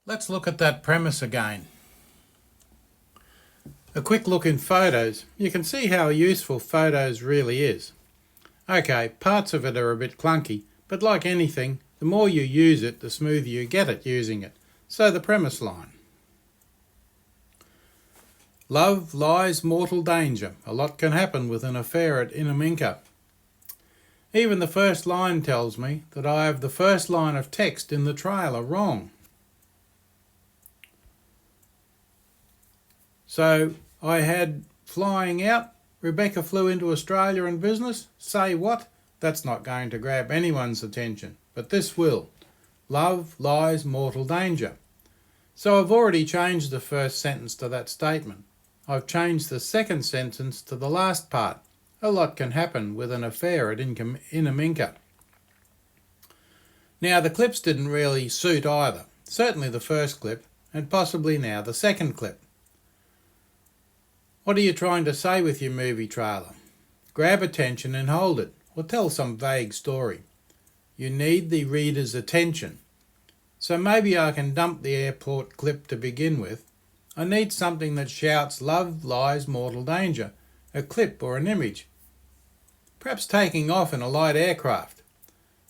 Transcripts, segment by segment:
Let's look at that premise again. A quick look in photos. You can see how useful photos really is. Okay, parts of it are a bit clunky, but like anything, the more you use it, the smoother you get at using it. So the premise line. Love lies mortal danger. A lot can happen with an affair at Inaminka. Even the first line tells me that I have the first line of text in the trailer wrong. So I had flying out, Rebecca flew into Australia and business. Say what? That's not going to grab anyone's attention, but this will. Love lies mortal danger. So I've already changed the first sentence to that statement. I've changed the second sentence to the last part. A lot can happen with an affair at Inaminka. Now the clips didn't really suit either. Certainly the first clip, and possibly now the second clip. What are you trying to say with your movie trailer? Grab attention and hold it, or tell some vague story. You need the reader's attention. So maybe I can dump the airport clip to begin with. I need something that shouts love lies mortal danger, a clip or an image. Perhaps taking off in a light aircraft.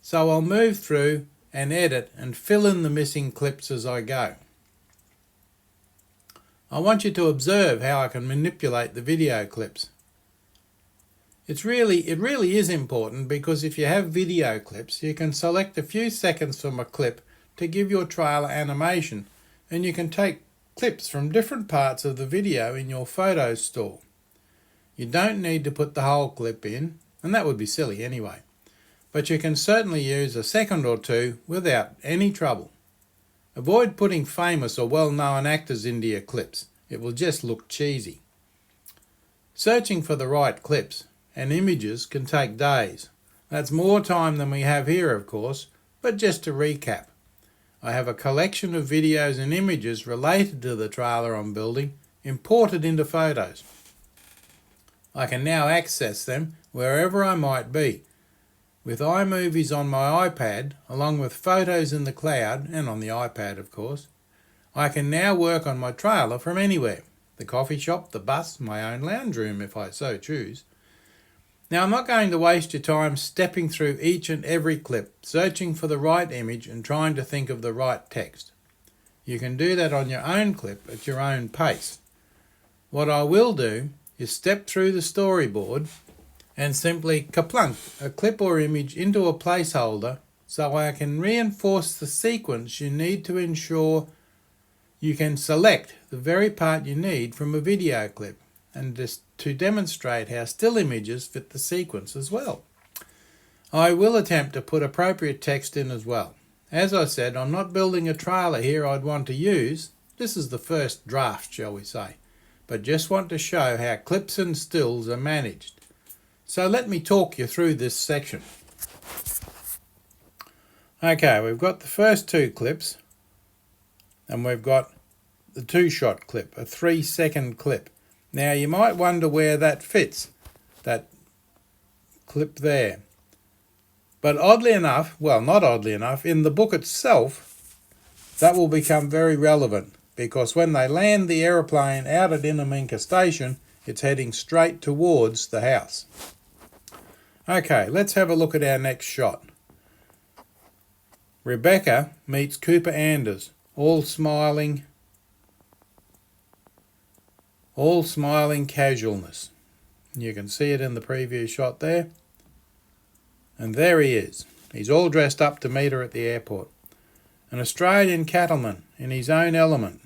So I'll move through and edit and fill in the missing clips as I go. I want you to observe how I can manipulate the video clips. It really is important because if you have video clips, you can select a few seconds from a clip to give your trailer animation, and you can take clips from different parts of the video in your photos store. You don't need to put the whole clip in, and that would be silly anyway, but you can certainly use a second or two without any trouble. Avoid putting famous or well-known actors into your clips. It will just look cheesy. Searching for the right clips and images can take days. That's more time than we have here, of course, but just to recap. I have a collection of videos and images related to the trailer I'm building, imported into photos. I can now access them wherever I might be. With iMovies on my iPad, along with photos in the cloud, and on the iPad of course, I can now work on my trailer from anywhere. The coffee shop, the bus, my own lounge room if I so choose. Now I'm not going to waste your time stepping through each and every clip, searching for the right image and trying to think of the right text. You can do that on your own clip at your own pace. What I will do is step through the storyboard and simply kaplunk a clip or image into a placeholder so I can reinforce the sequence you need to ensure you can select the very part you need from a video clip, and just to demonstrate how still images fit the sequence as well. I will attempt to put appropriate text in as well. As I said, I'm not building a trailer here I'd want to use. This is the first draft, shall we say, but just want to show how clips and stills are managed. So let me talk you through this section. Okay, we've got the first two clips, and we've got the 2-shot clip, a 3-second clip. Now you might wonder where that fits, that clip there. But oddly enough, well not oddly enough, in the book itself, that will become very relevant because when they land the aeroplane out at Inaminka station, it's heading straight towards the house. Okay, let's have a look at our next shot. Rebecca meets Cooper Anders, all smiling casualness. You can see it in the previous shot there. And there he is. He's all dressed up to meet her at the airport. An Australian cattleman in his own element.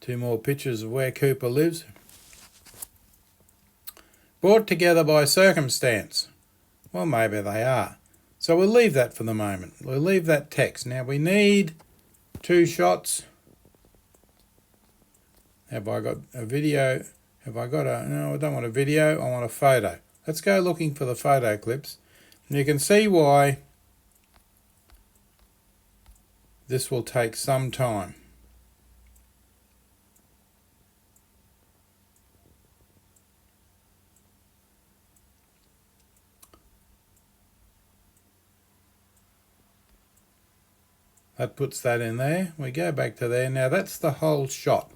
Two more pictures of where Cooper lives. Brought together by circumstance. Well, maybe they are. So we'll leave that for the moment. We'll leave that text. Now we need 2 shots. Have I got a video? No, I don't want a video, I want a photo. Let's go looking for the photo clips. And you can see why this will take some time. That puts that in there. We go back to there. Now that's the whole shot.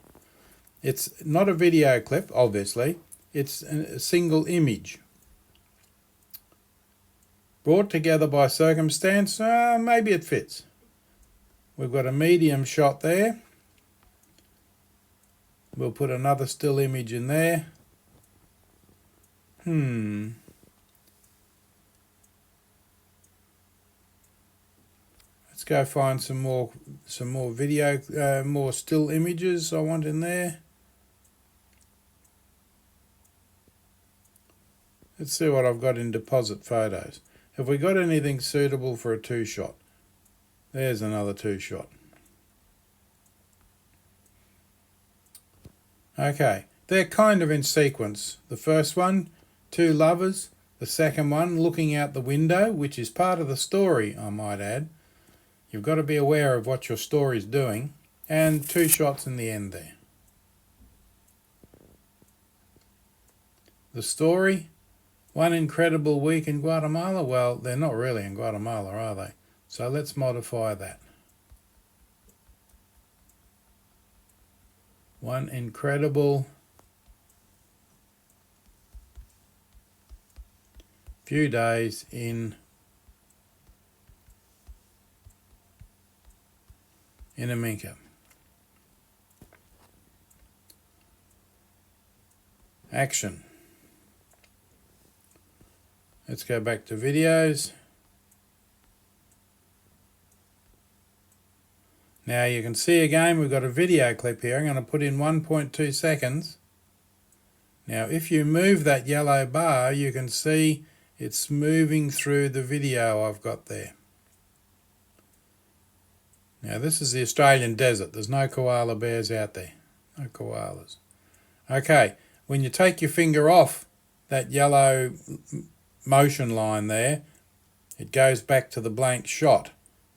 It's not a video clip, obviously. It's a single image. Brought together by circumstance, maybe it fits. We've got a medium shot there. We'll put another still image in there. Let's go find some more video, more still images I want in there. Let's see what I've got in deposit photos. Have we got anything suitable for a two-shot? There's another two-shot. Okay, they're kind of in sequence. The first one, two lovers. The second one, looking out the window, which is part of the story, I might add. You've got to be aware of what your story's doing. And two shots in the end there. The story, one incredible week in Guatemala. Well, they're not really in Guatemala, are they? So let's modify that. One incredible few days in Aminca. Action. Let's go back to videos. Now you can see again we've got a video clip here. I'm going to put in 1.2 seconds. Now if you move that yellow bar, you can see it's moving through the video I've got there. Now this is the Australian desert. There's no koala bears out there. No koalas. Okay, when you take your finger off that yellow motion line there, it goes back to the blank shot.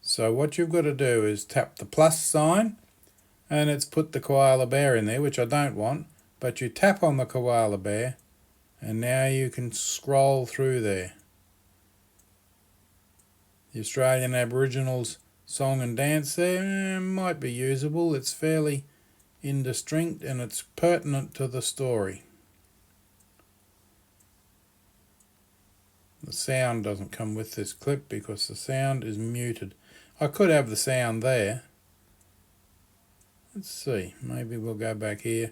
So what you've got to do is tap the plus sign, and it's put the koala bear in there, which I don't want, but you tap on the koala bear and now you can scroll through there. The Australian Aboriginals song and dance there might be usable. It's fairly indistinct and it's pertinent to the story. The sound doesn't come with this clip because the sound is muted. I could have the sound there. Let's see, maybe we'll go back here.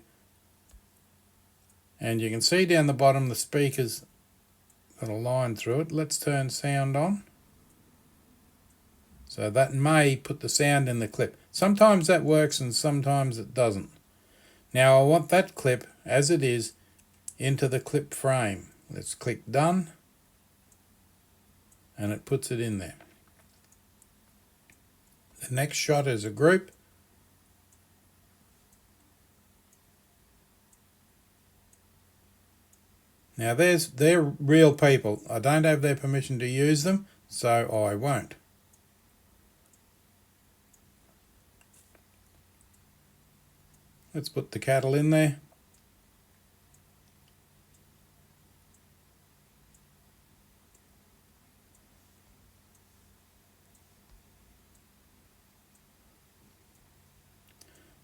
And you can see down the bottom the speaker's got a line through it. Let's turn sound on. So that may put the sound in the clip. Sometimes that works and sometimes it doesn't. Now I want that clip as it is into the clip frame. Let's click done. And it puts it in there. The next shot is a group. Now they're real people. I don't have their permission to use them, so I won't. Let's put the cattle in there.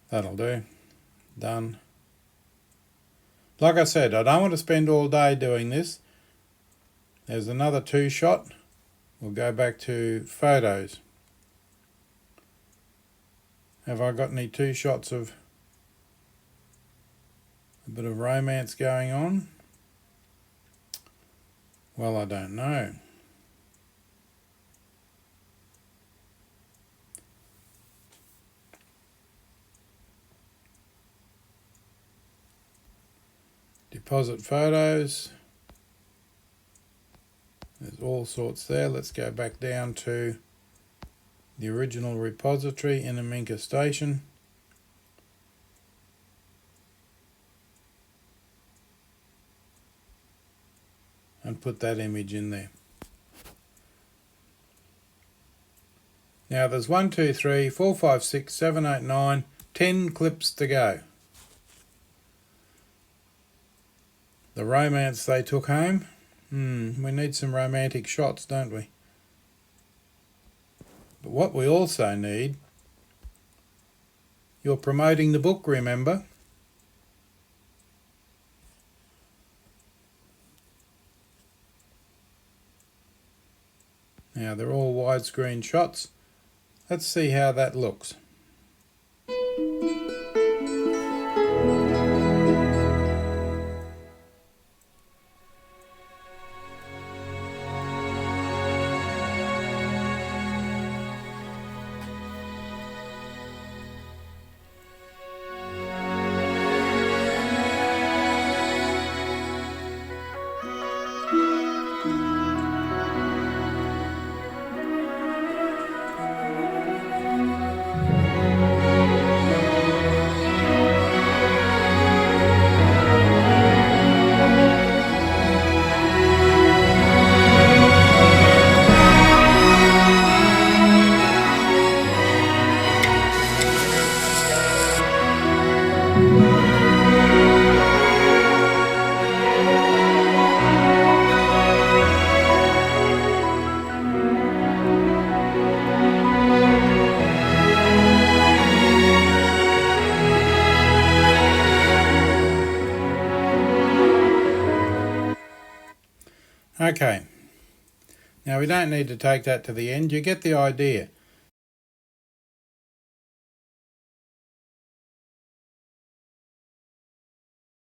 That'll do. Done. Like I said, I don't want to spend all day doing this. There's another two shot. We'll go back to photos. Have I got any two shots of a bit of romance going on? Well, I don't know. Deposit photos. There's all sorts there. Let's go back down to the original repository in Aminca Station. And put that image in there. Now there's 1, 2, 3, 4, 5, 6, 7, 8, 9, 10 clips to go. The romance they took home. We need some romantic shots, don't we? But what we also need, you're promoting the book, remember? Now they're all widescreen shots. Let's see how that looks. Okay, now we don't need to take that to the end, you get the idea.